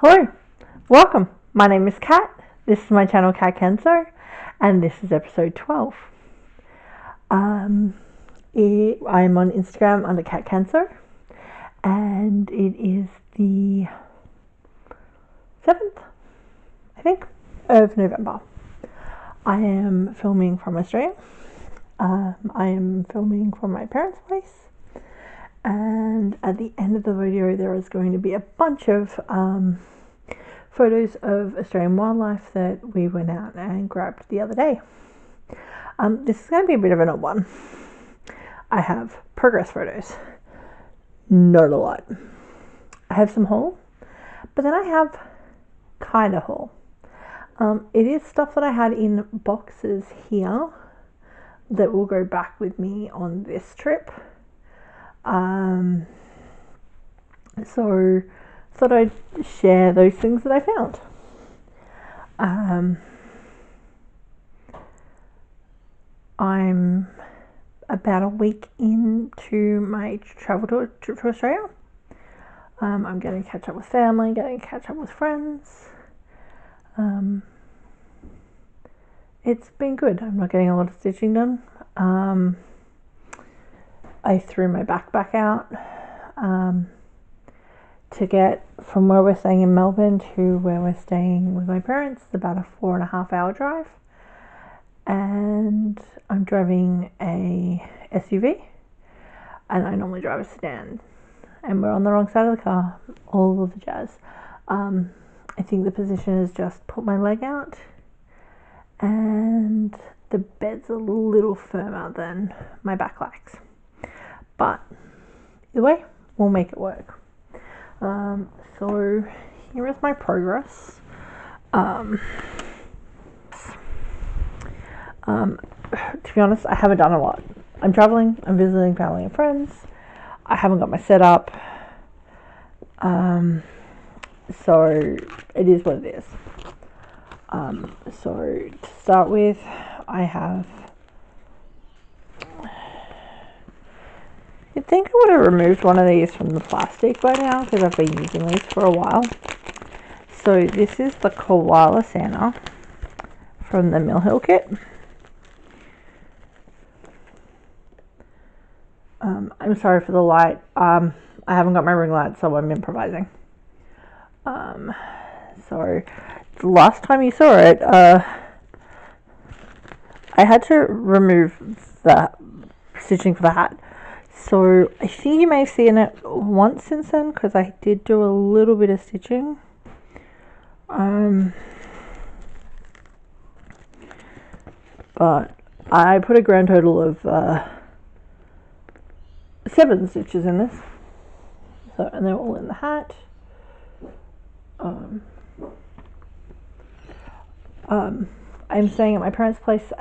Hello, welcome. My name is Kat. This is my channel Kat Kenzo, and this is episode 12. I'm on Instagram under Kat Kenzo, and it is the 7th, I think, of November. I am filming from Australia. I am filming from my parents' place, and at the end of the video there is going to be a bunch of photos of Australian wildlife that we went out and grabbed the other day. This is going to be a bit of an odd one. I have progress photos, not a lot. I have some haul, but then I have kind of haul. It is stuff that I had in boxes here that will go back with me on this trip. So thought I'd share those things that I found. I'm about a week into my travel trip to Australia. I'm getting to catch up with family, getting to catch up with friends. It's been good. I'm not getting a lot of stitching done. I threw my backpack out to get from where we're staying in Melbourne to where we're staying with my parents. It's about a 4.5 hour drive, and I'm driving a SUV, and I normally drive a sedan, and we're on the wrong side of the car, all of the jazz. I think the position is just put my leg out, and the bed's a little firmer than my back likes, but either way, we'll make it work. So here is my progress. To be honest, I haven't done a lot. I'm traveling, I'm visiting family and friends. I haven't got my setup. So it is what it is. So to start with, I have, you'd think I would have removed one of these from the plastic by now because I've been using these for a while. So this is the Koala Santa from the Mill Hill kit. I'm sorry for the light. I haven't got my ring light, so I'm improvising. So the last time you saw it, I had to remove the stitching for the hat. So I think you may have seen it once since then, because I did do a little bit of stitching. But I put a grand total of 7 stitches in this. So, and they're all in the hat. I'm staying at my parents' place.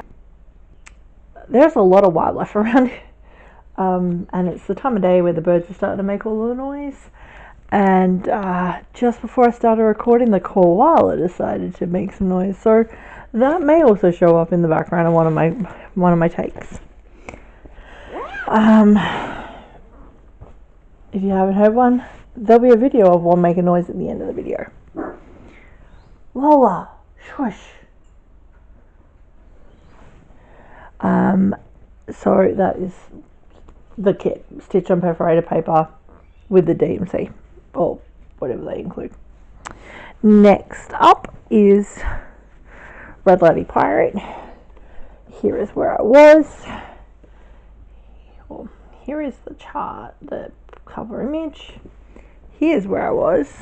There's a lot of wildlife around here. And it's the time of day where the birds are starting to make all the noise. And just before I started recording, the koala decided to make some noise. So that may also show up in the background of one of my takes. If you haven't heard one, there'll be a video of one making noise at the end of the video. Lola, shush. So that is the kit, stitch on perforated paper with the DMC or whatever they include. Next up is Red Lady Pirate. Here is where I was. Well, here is the chart, the cover image. Here's where I was,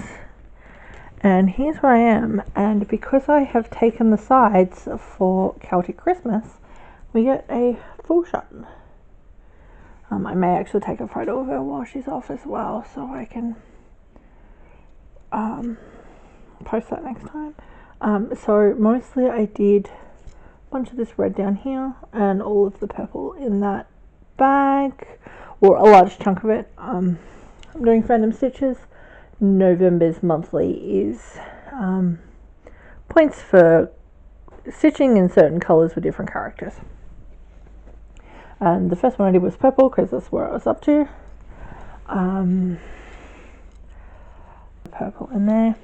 and here's where I am. And because I have taken the sides for Celtic Christmas, we get a full shot. I may actually take a photo of her while she's off as well, so I can post that next time. So mostly I did a bunch of this red down here and all of the purple in that bag, or a large chunk of it. I'm doing Fandom Stitches. November's monthly is points for stitching in certain colours for different characters. And the first one I did was purple because that's where I was up to. Purple in there.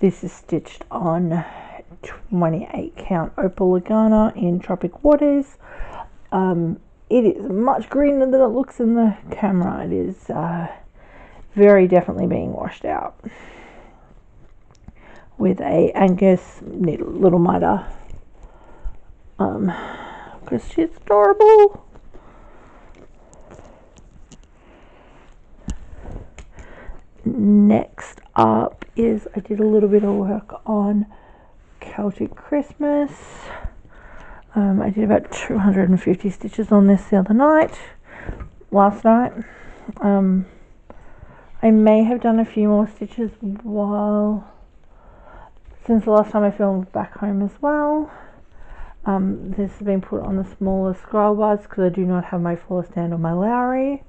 This is stitched on 28 count Opal Lugana in Tropic waters. It is much greener than it looks in the camera. It is very definitely being washed out with a Angus little miter, because she's adorable. Next up is I did a little bit of work on Celtic Christmas. I did about 250 stitches on this the other night, last night. I may have done a few more stitches since the last time I filmed back home as well. This has been put on the smaller scroll bars because I do not have my floor stand or my Lowry.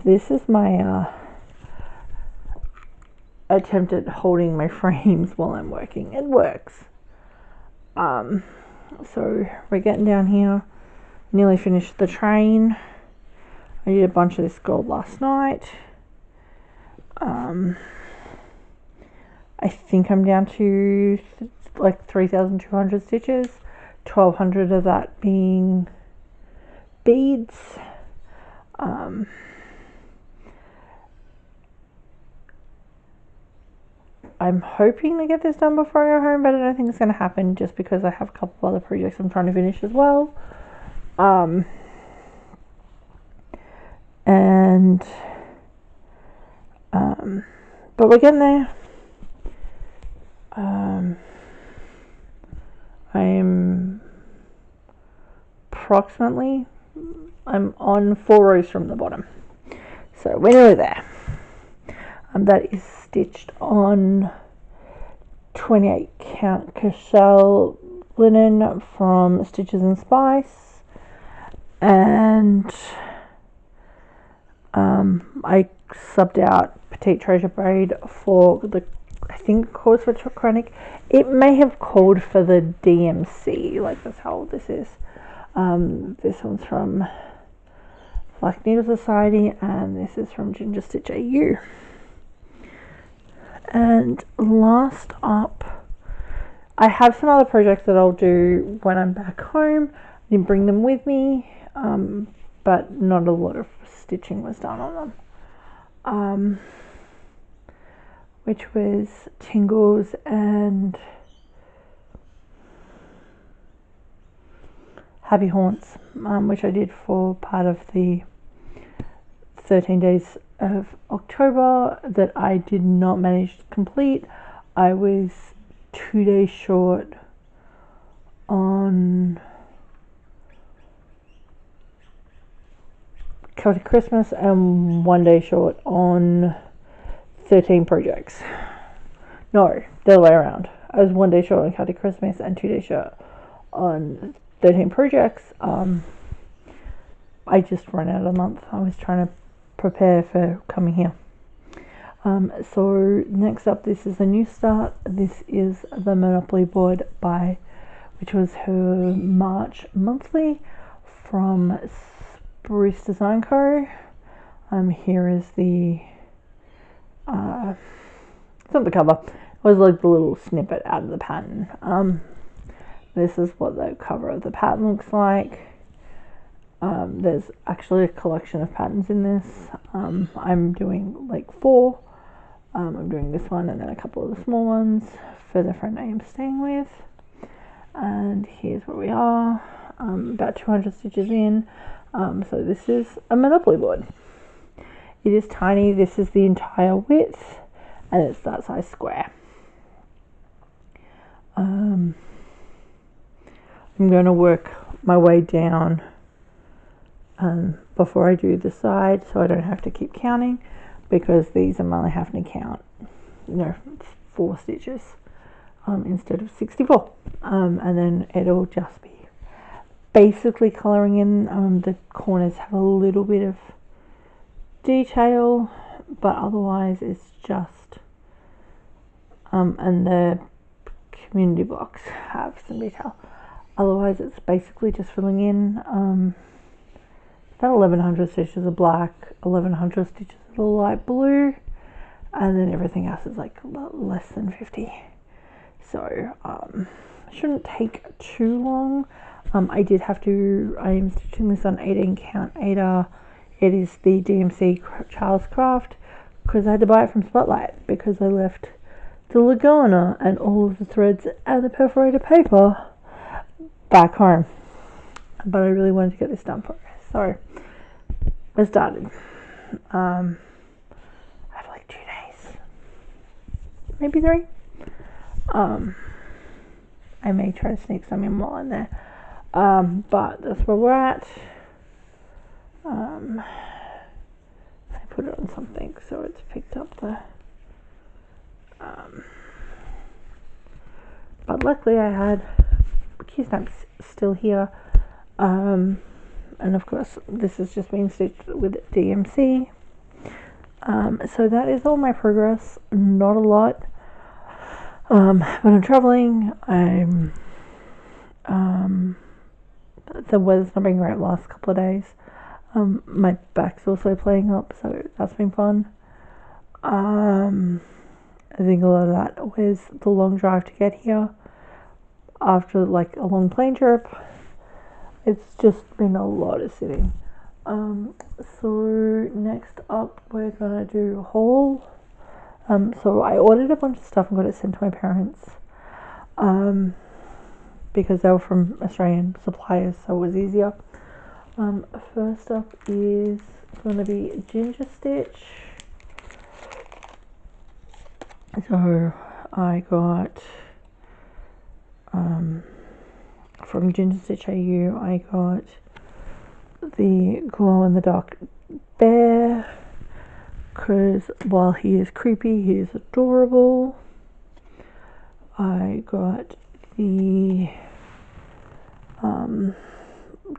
This is my attempt at holding my frames while I'm working. It works. So we're getting down here. Nearly finished the train. I did a bunch of this gold last night. I think I'm down to like 3,200 stitches, 1,200 of that being beads. I'm hoping to get this done before I go home, but I don't think it's going to happen just because I have a couple of other projects I'm trying to finish as well. But we're getting there. I'm on 4 rows from the bottom, so we're nearly there. That is stitched on 28 count Cashel linen from Stitches and Spice, and I subbed out Petite Treasure braid for the, I think it calls for Chronic. It may have called for the DMC, like that's how old this is. This one's from Black Needle Society, and this is from Ginger Stitch AU. And last up, I have some other projects that I'll do when I'm back home. I didn't bring them with me, but not a lot of stitching was done on them. Which was Tingles and Happy Haunts, which I did for part of the 13 days of October that I did not manage to complete. I was 2 days short on Celtic Christmas and 1 day short on 13 projects. No, the other way around. I was 1 day short on Celtic Christmas and 2 days short on 13 projects. I just ran out of a month. I was trying to prepare for coming here. So next up, this is a new start. This is the Monoply board which was her March monthly from Spruce Design Co. Here is the it's not the cover. It was like the little snippet out of the pattern. This is what the cover of the pattern looks like. There's actually a collection of patterns in this. I'm doing like 4. I'm doing this one and then a couple of the small ones for the friend I am staying with. And here's where we are, about 200 stitches in. So this is a Monoply board. It is tiny. This is the entire width, and it's that size square. I'm going to work my way down before I do the side, so I don't have to keep counting, because these I'm only having to count, 4 stitches instead of 64, and then it'll just be basically colouring in. The corners have a little bit of detail, but otherwise it's just and the community blocks have some detail. Otherwise it's basically just filling in About 1100 stitches are black, 1100 stitches are light blue, and then everything else is like less than 50. So it shouldn't take too long. I am stitching this on 18 count Adia. It is the DMC Charles Craft, because I had to buy it from Spotlight because I left the Lugana and all of the threads and the perforated paper back home. But I really wanted to get this done for her. So I started. I have like 2 days, maybe 3. I may try to sneak some in while I'm there. But that's where we're at. I put it on something so it's picked up the but luckily I had key snaps still here, and of course this has just been stitched with DMC. So that is all my progress. Not a lot, but I'm traveling. The weather's not been great the last couple of days. My back's also playing up, so that's been fun. I think a lot of that was the long drive to get here after like a long plane trip. It's just been a lot of sitting. So next up we're gonna do a haul. So I ordered a bunch of stuff and got it sent to my parents, because they were from Australian suppliers, so it was easier. First up is going to be Ginger Stitch. So I got from Ginger Stitch AU, I got the glow in the dark bear, because while he is creepy, he is adorable. I got the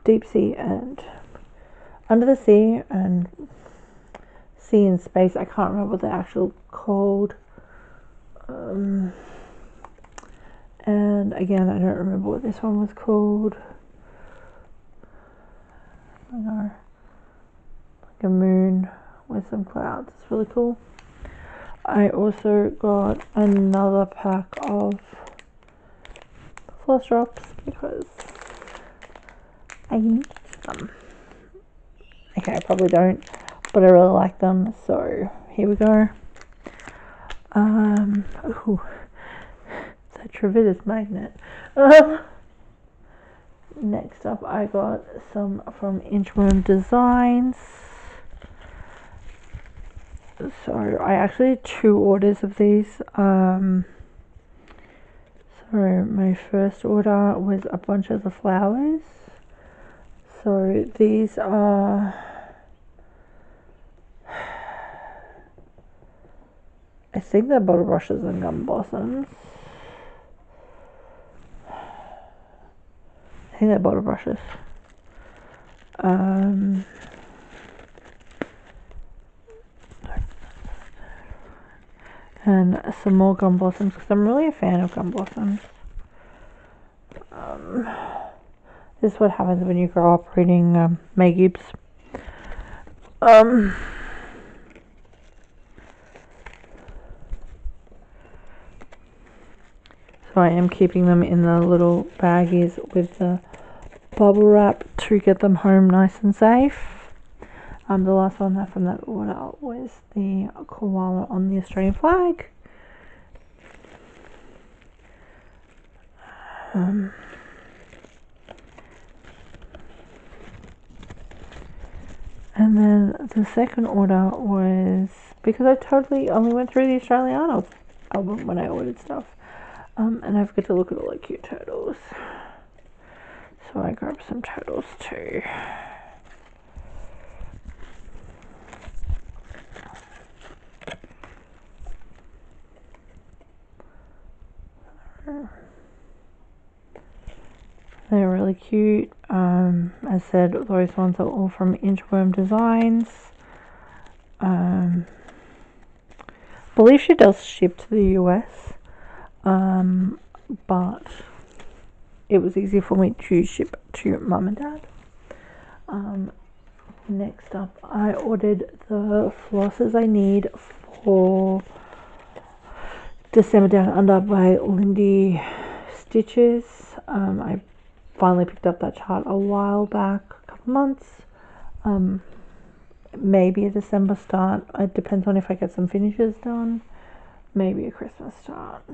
deep sea and under the sea and sea in space. I can't remember what the actual called. And again, I don't remember what this one was called. I know, like a moon with some clouds. It's really cool. I also got another pack of floss drops because I need them. Okay, I probably don't, but I really like them, so here we go. Ooh, that Travitas magnet. Next up, I got some from Inchworm Designs. So I actually had 2 orders of these. So my first order was a bunch of the flowers. So these are, I think they're bottle brushes and gum blossoms. I think they're bottle brushes. And some more gum blossoms, because I'm really a fan of gum blossoms. This is what happens when you grow up reading May Gibbs. So I am keeping them in the little baggies with the bubble wrap to get them home nice and safe. The last one from that order was the koala on the Australian flag. And then the second order was, because I totally only went through the Australian album when I ordered stuff. And I forgot to look at all the cute turtles. So I grabbed some turtles too. They're really cute. As I said, those ones are all from Inchworm Designs. I believe she does ship to the US, but it was easy for me to ship to Mum and Dad. next up, I ordered the flosses I need for December Down Under by Lindy Stitches. I finally picked up that chart a while back, a couple months. Maybe a December start. It depends on if I get some finishes done. Maybe a Christmas start.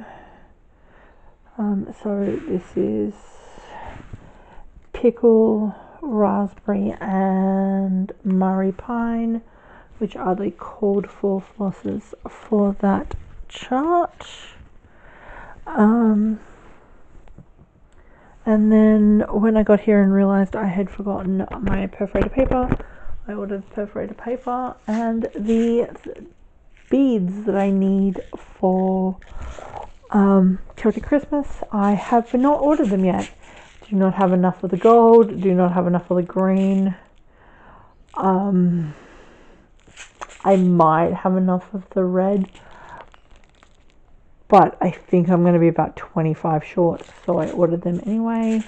So this is pickle, raspberry and Murray pine, which are the called for flosses for that chart. And then when I got here and realized I had forgotten my perforated paper, I ordered perforated paper and the beads that I need for Celtic Christmas. I have not ordered them yet. Do not have enough of the gold, do not have enough of the green. I might have enough of the red, but I think I'm going to be about 25 short, so I ordered them anyway.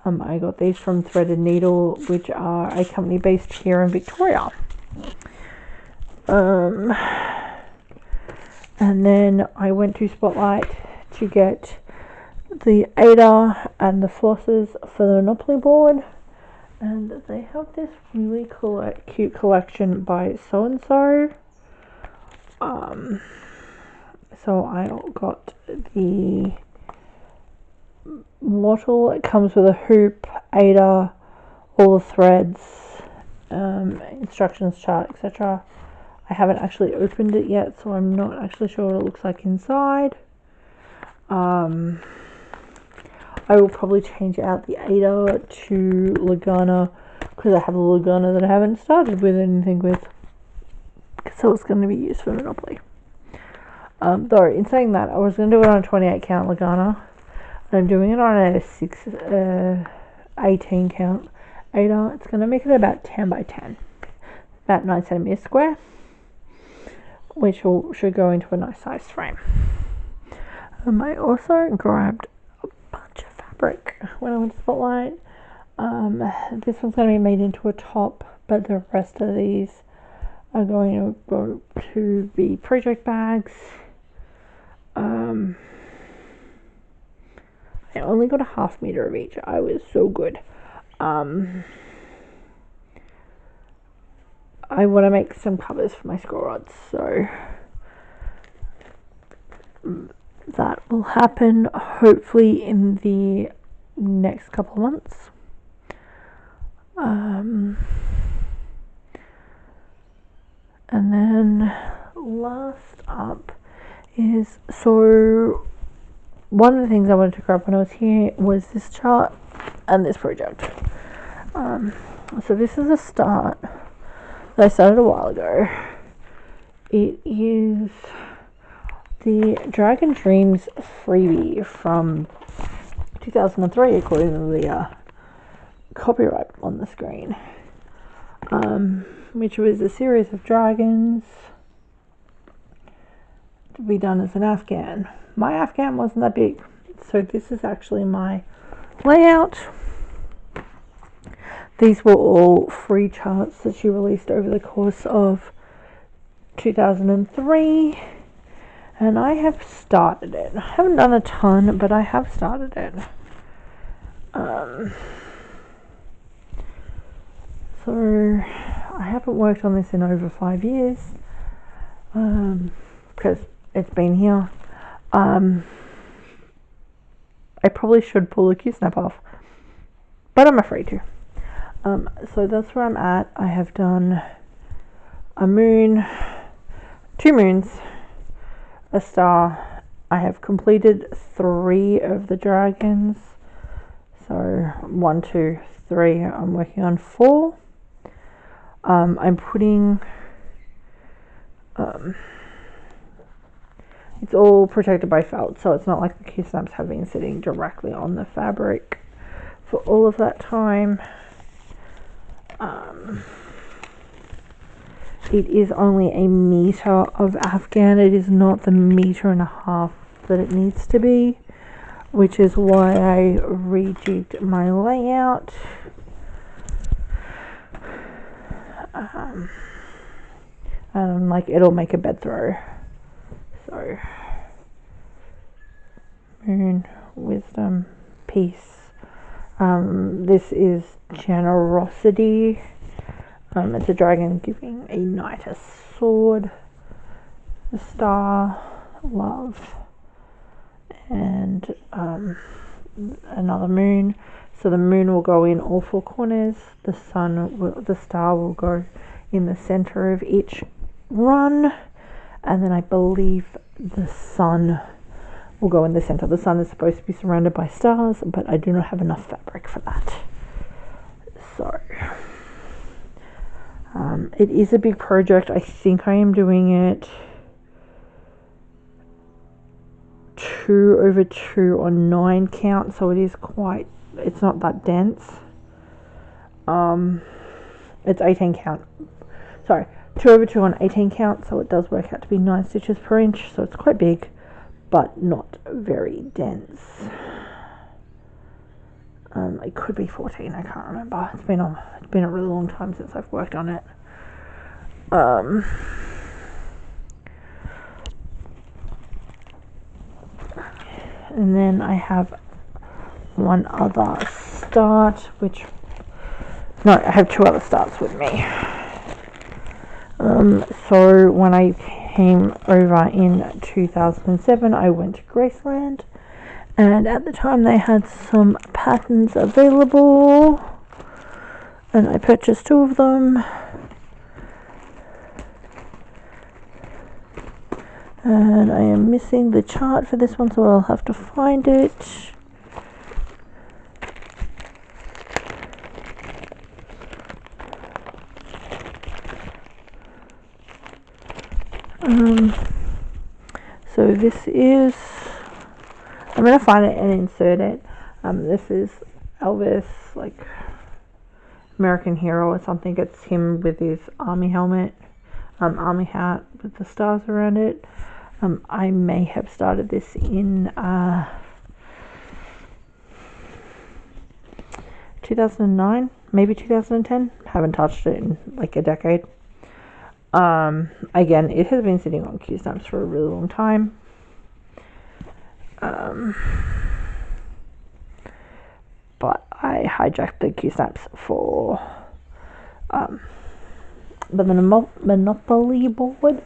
I got these from Threaded Needle, which are a company based here in Victoria. And then I went to Spotlight to get the Adia and the flosses for the Monoply board, and they have this really cute collection by so and so. So I got the wattle. It comes with a hoop, Adia, all the threads, instructions chart, etc. I haven't actually opened it yet, so I'm not actually sure what it looks like inside. I will probably change out the Adia to Lugana, because I have a Lugana that I haven't started with anything with, so it's going to be used for Monopoly. Though in saying that, I was going to do it on a 28 count Lugana, and I'm doing it on a 18 count Adia. It's going to make it about 10 by 10, about 9 centimeters square, which should go into a nice size frame. I also grabbed a bunch of fabric when I went to Spotlight. This one's going to be made into a top, but the rest of these are going to go to be project bags. I only got a ½ meter of each. I was so good. I want to make some covers for my scroll rods, so that will happen hopefully in the next couple of months. And then last up is, so one of the things I wanted to grab when I was here was this chart and this project. So this is a start that I started a while ago. It is the Dragon Dreams freebie from 2003, according to the copyright on the screen, which was a series of dragons to be done as an Afghan. My Afghan wasn't that big, so this is actually my layout. These were all free charts that she released over the course of 2003, and I have started it. I haven't done a ton, but I have started it. So I haven't worked on this in over 5 years, because it's been here. I probably should pull the Q-snap off, but I'm afraid to. So that's where I'm at. I have done a moon, 2 moons, a star. I have completed 3 of the dragons. So 1, 2, 3. I'm working on 4. I'm putting, it's all protected by felt, so it's not like the Q-snaps have been sitting directly on the fabric for all of that time. It is only a meter of Afghan. It is not the 1.5 meters that it needs to be, which is why I rejigged my layout. and like it'll make a bed throw. So moon, wisdom, peace. This is generosity. It's a dragon giving a knight a sword, a star, love, and another moon. So the moon will go in all four corners. The star will go in the center of each run, and then I believe the sun will go in the center. The sun is supposed to be surrounded by stars, but I do not have enough fabric for that. So it is a big project. I think I am doing it 2/2 on 9 count, so it is quite, it's not that dense. It's 18 count, sorry, 2/2 on 18 count, so it does work out to be 9 stitches per inch, so it's quite big but not very dense. It could be 14, I can't remember. It's been a really long time since I've worked on it. And then I have one other start, I have 2 other starts with me. So when I came over in 2007, I went to Graceland, and at the time they had some patterns available, and I purchased 2 of them. And I am missing the chart for this one, so I'll have to find it. So this is, I'm going to find it and insert it. This is Elvis, like American Hero or something. It's him with his army helmet, army hat with the stars around it. I may have started this in 2009, maybe 2010. Haven't touched it in like a decade. Again, it has been sitting on Q stamps for a really long time. But I hijacked the Q stamps for the Monopoly board.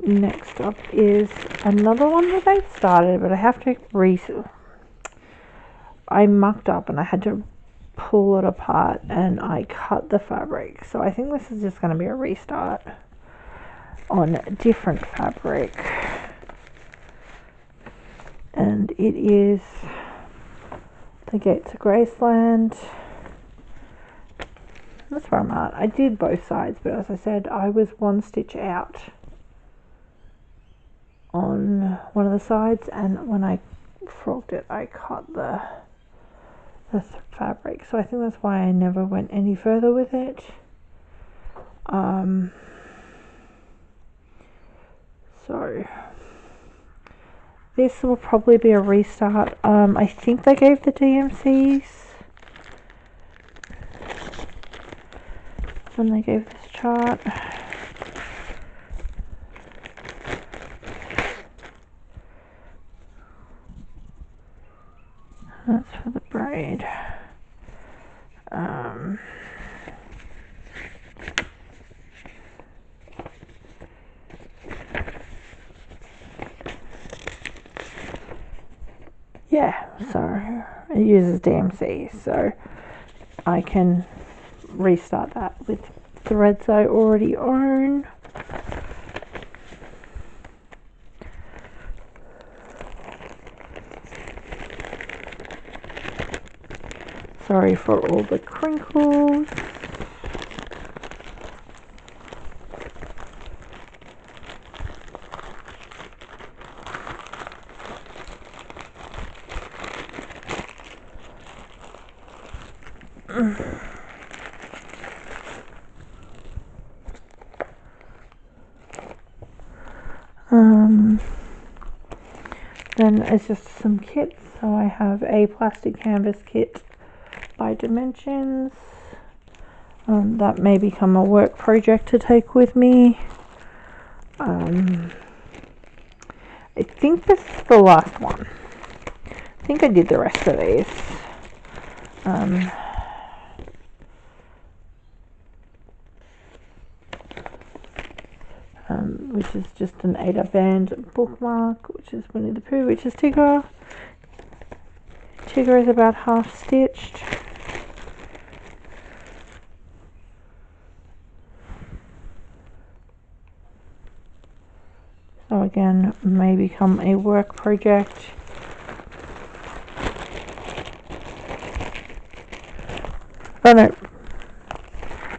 Next up is another one that I started, but I have to I mucked up and I had to pull it apart and I cut the fabric. So I think this is just going to be a restart on different fabric. And it is the Gates of Graceland. That's where I'm at. I did both sides, but as I said, I was 1 stitch out on one of the sides, and when I frogged it, I cut the fabric. So I think that's why I never went any further with it. So this will probably be a restart. I think they gave the DMCs when they gave this chart. That's for the braid. Yeah, so it uses DMC, so I can restart that with threads I already own. Sorry for all the crinkles. Then it's just some kits. So I have a plastic canvas kit by Dimensions. That may become a work project to take with me. I think this is the last one. I think I did the rest of these. Which is just an Adia band bookmark, which is Winnie the Pooh, which is Tigger. Tigger is about half stitched. So again, may become a work project. Oh no.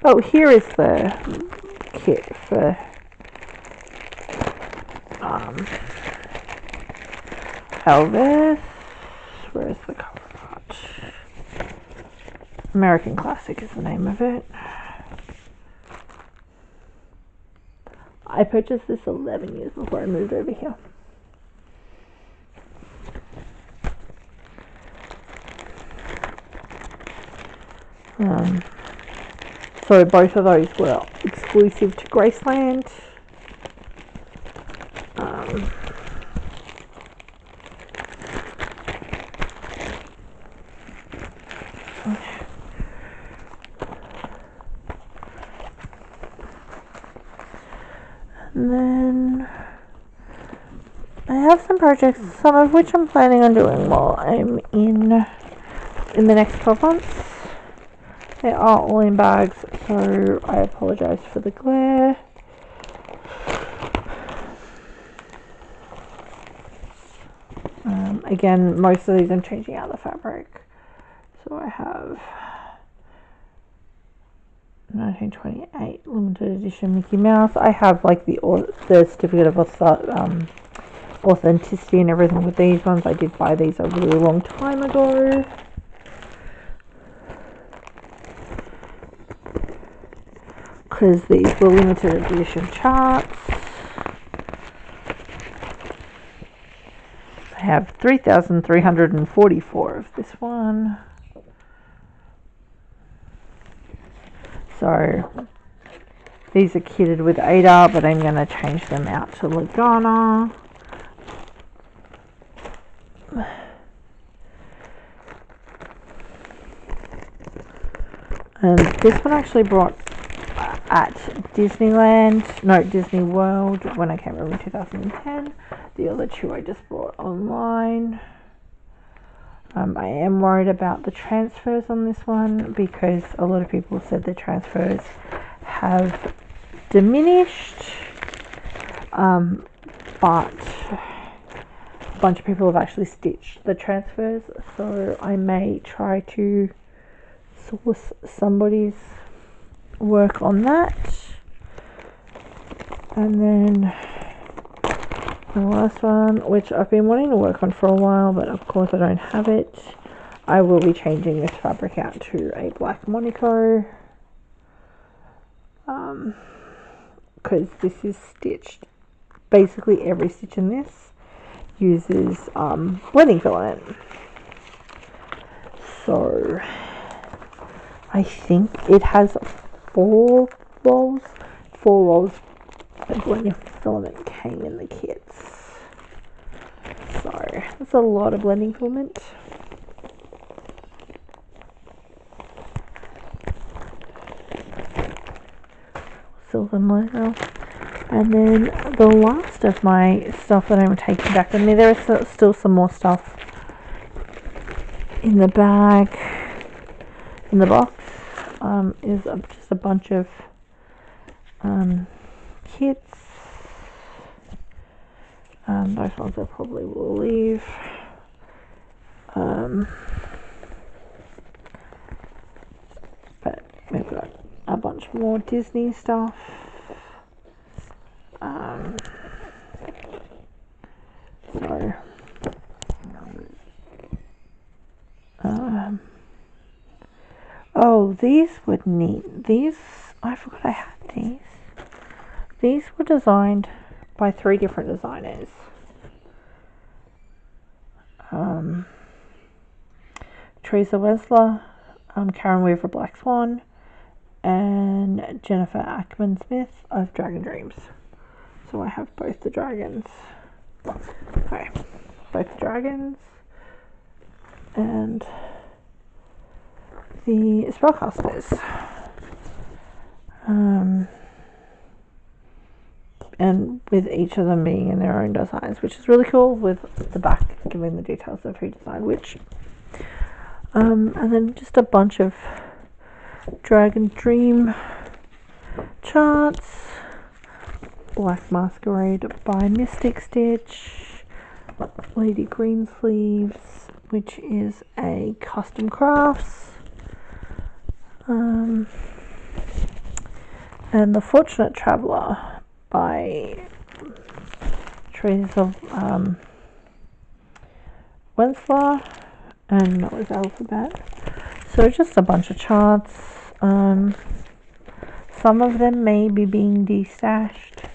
Oh, here is the kit for Elvis. Where's the cover art? American Classic is the name of it. I purchased this 11 years before I moved over here. So both of those were exclusive to Graceland. And then I have some projects, some of which I'm planning on doing while I'm in the next 12 months. They are all in bags, so I apologise for the glare. Again, most of these I'm changing out the fabric. So I have 1928 limited edition Mickey Mouse. I have like the certificate of authenticity and everything with these ones. I did buy these a really long time ago. Because these were limited edition charts. I have 3,344 of this one. So these are kitted with Adia, but I'm going to change them out to Lugana. And this one actually brought at Disney World when I came over in 2010. The other two I just bought online. I am worried about the transfers on this one because a lot of people said the transfers have diminished, but a bunch of people have actually stitched the transfers, so I may try to source somebody's work on that. And then the last one, which I've been wanting to work on for a while, but of course I don't have it. I will be changing this fabric out to a black Monaco, because this is stitched. Basically every stitch in this uses blending filament. So I think it has 4 rolls of blending filament came in the kits. So that's a lot of blending filament. Silver logo. And then the last of my stuff that I'm taking back, I mean there is still some more stuff in the bag, in the box, is just a bunch of kits. Those ones I probably will leave. But we've got a bunch more Disney stuff. Oh, these would need these. I forgot I had these. These were designed by 3 different designers. Teresa Wessler, Karen Weaver Black Swan, and Jennifer Ackman Smith of Dragon Dreams. So I have both the dragons. Okay, both the dragons and the spellcasters. And with each of them being in their own designs, which is really cool, with the back giving the details of who designed which. And then just a bunch of Dragon Dream charts. Black Masquerade by Mystic Stitch. Lady Greensleeves, which is a custom crafts. And The Fortunate Traveller by Teresa Wensler, and that was Alphabet. So just a bunch of charts. Some of them may be being destashed,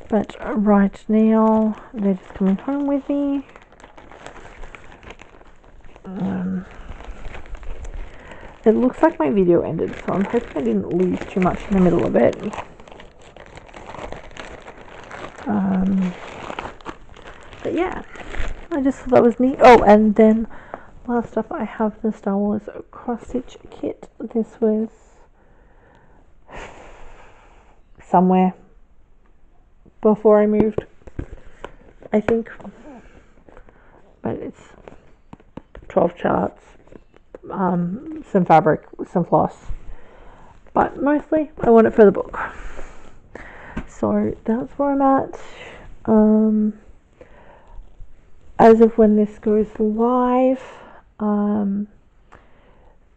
but right now they're just coming home with me. It looks like my video ended, so I'm hoping I didn't lose too much in the middle of it. But yeah, I just thought that was neat. Oh, and then last up, I have the Star Wars cross-stitch kit. This was somewhere before I moved, I think. But it's 12 charts, some fabric, some floss. But mostly, I want it for the book. So that's where I'm at. As of when this goes live,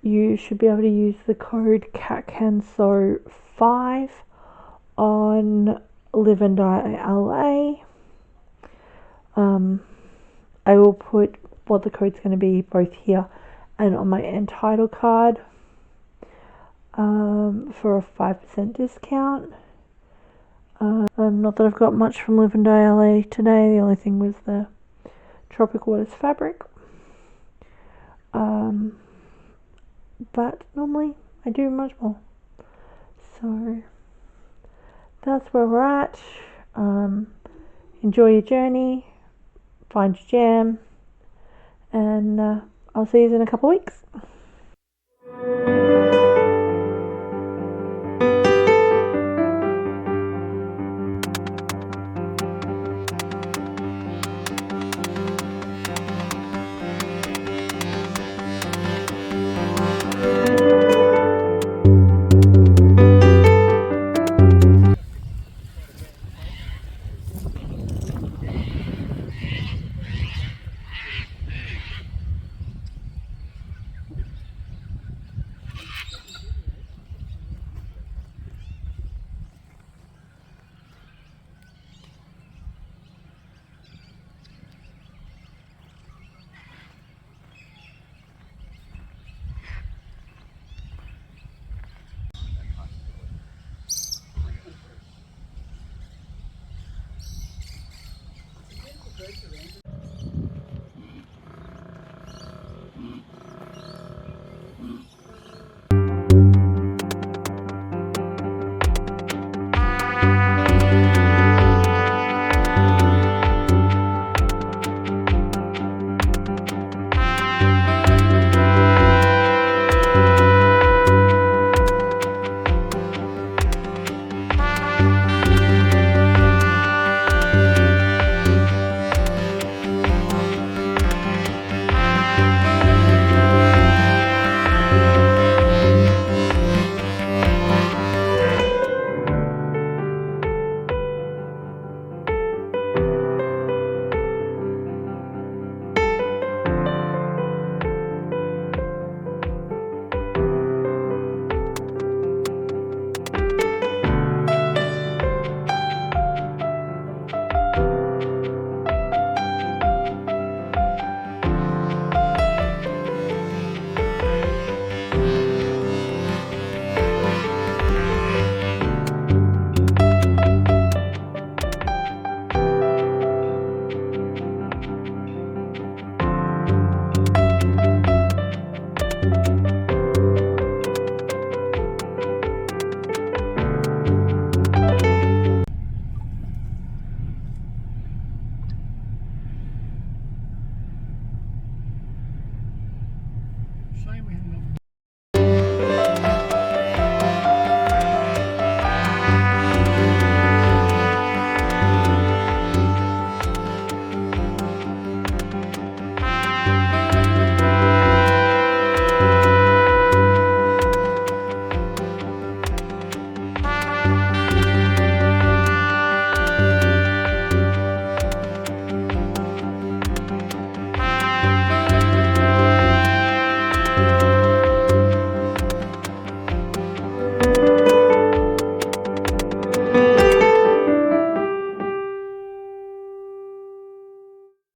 you should be able to use the code CATCANSEW5 on Lavender LA. I will put what the code's going to be both here and on my end title card for a 5% discount. Not that I've got much from Lavender LA today. The only thing was the Tropic Waters fabric. But normally I do much more. So that's where we're at. Enjoy your journey, find your jam, and I'll see you in a couple of weeks.